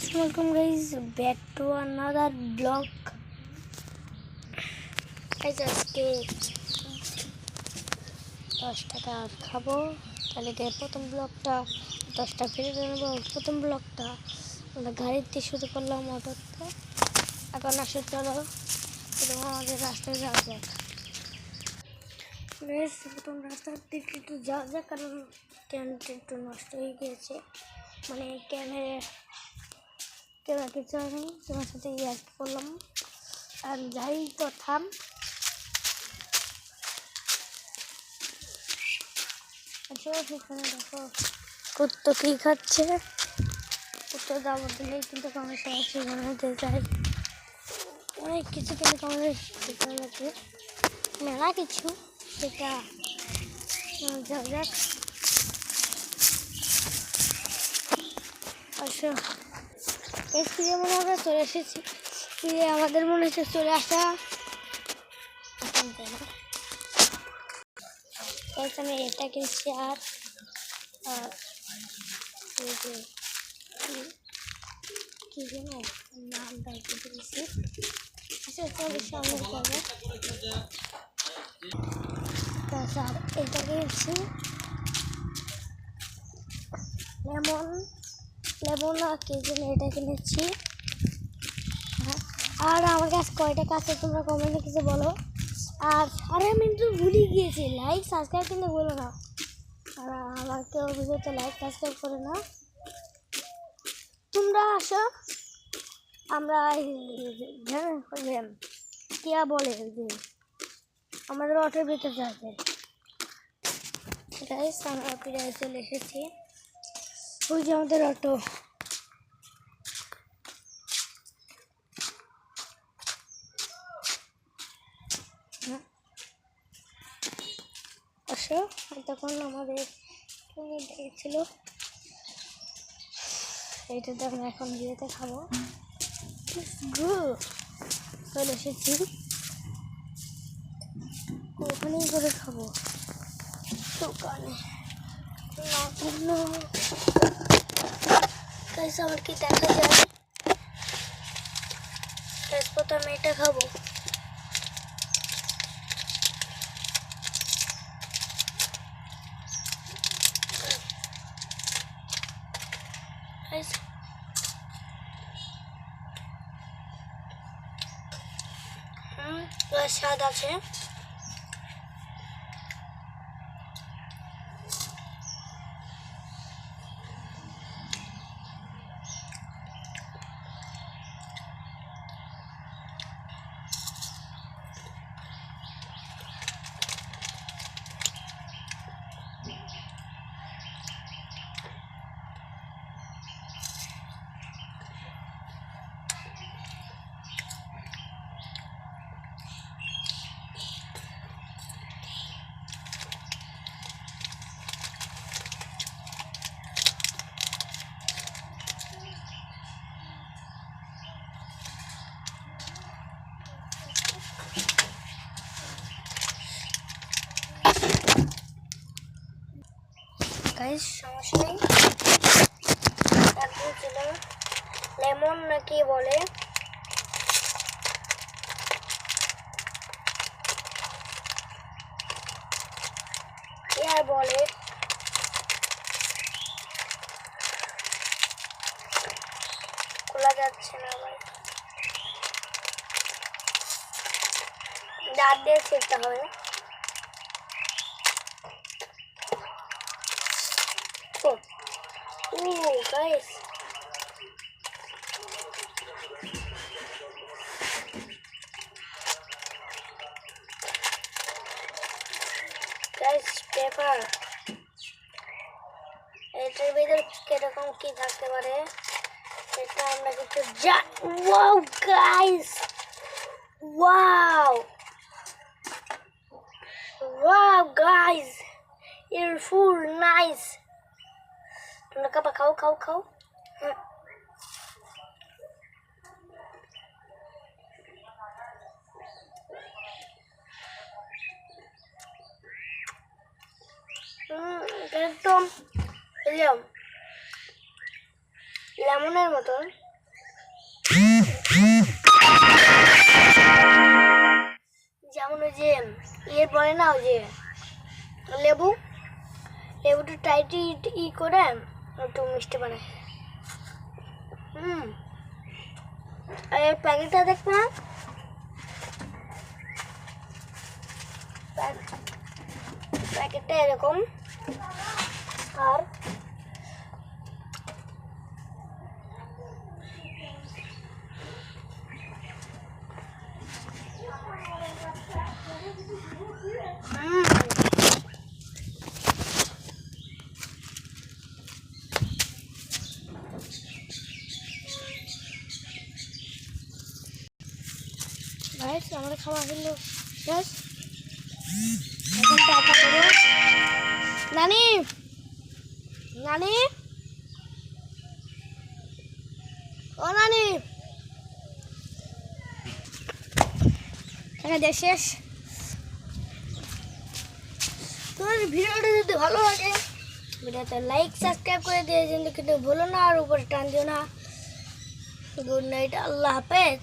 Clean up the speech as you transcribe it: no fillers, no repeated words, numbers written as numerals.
Welcome guys back to another vlog. Guys, আজকে 10 টাকা খাবো তাহলে প্রথম ব্লগটা 10 টাকা ফিরে নেব। প্রথম ব্লগটা আমরা গাড়িতে শুরু করলাম, অটোতে। এখন আসলে চলো আমাদের রাস্তায় যাওয়া যাক। প্রথম রাস্তার দিকে একটু যাওয়া যাক, কারণ ক্যামেরাটা একটু নষ্ট হয়ে গিয়েছে। মানে ক্যামেরা কিছু হয়নি, তোমার সাথে ইয়ার করলাম। আর যাই তো থাম। আচ্ছা, সেখানে দেখো কুত্তো কী খাচ্ছে। কুত্তো যাবো দিলেই কিন্তু আমাদের সবাই সেখানে যাই, অনেক কিছু কিন্তু আমাদের সেখানে লাগে, মেলা কিছু। সেটা যাওয়া যাক। আচ্ছা, এই ফিরে মনে আমরা চলে এসেছি। ফিরে আমাদের মনে হচ্ছে চলে আসা। আমি এটা কিনছি, আর এই যে কি যেন নামটা দিয়েছি। আচ্ছা, তোমাদের সামনে যাবো। তাছাড়া এটা কিনছি লেমন আর কি যেন এটা কিনেছি। হ্যাঁ, আর আমার কাছে কয়টা কাছে তোমরা কমেন্টে কিছু বলো। আর আমি কিন্তু ভুলে গিয়েছি, লাইক সাবস্ক্রাইব কিন্তু বলো না। আর আমার কেউ ভিডিওতে লাইক সাবস্ক্রাইব করে না। তোমরা আসো, আমরা কিয়া বলে যে আমাদের অটোর ভিতরে যাবে। গাইস, আমরা প্রায় চলে এসেছি। ওই যে আমাদের অটো। আসো, তখন আমাদের ছিল এইটাতে আমরা এখন বিয়েতে খাবো। চলে এসেছি, ওখানেই করে খাবো দোকানে। আমার কি দেখা যায়? প্রথমে এটা খাবো। স্বাদ আছে। গাইস, সমস্যা নেই। তারপর ছিল লেমন নাকি বলে, আর বলে খোলা যাচ্ছে না ভাই, দাঁত দিয়ে ছিঁড়তে হবে। গাইস, পেপার এটার ভিতরে কিরকম কি থাকতে পারে এটা আমরা কিছু wow guys, wow guys, your full nice. তোমরা কাপা খাও খাও খাও। একদম লেমনের মতন। ওই যে ইয়ে বলে না, ওই যে লেবুটা টাইটি করে একটু মিষ্টি বানায়। আর এই প্যাকেটটা দেখো না, প্যাকেটটা এরকম। আর আমাদের খাওয়া হলো শেষ। এখন টাকা দেবো। নানি নানি ও নানি, টাকা দিয়ে শেষ। তোমার ভিডিওটা যদি ভালো লাগে ভিডিওতে লাইক সাবস্ক্রাইব করে দিয়ে কিন্তু ভুলো না, আর উপরে টান দিও না। গুড নাইট, আল্লাহ হাফেজ।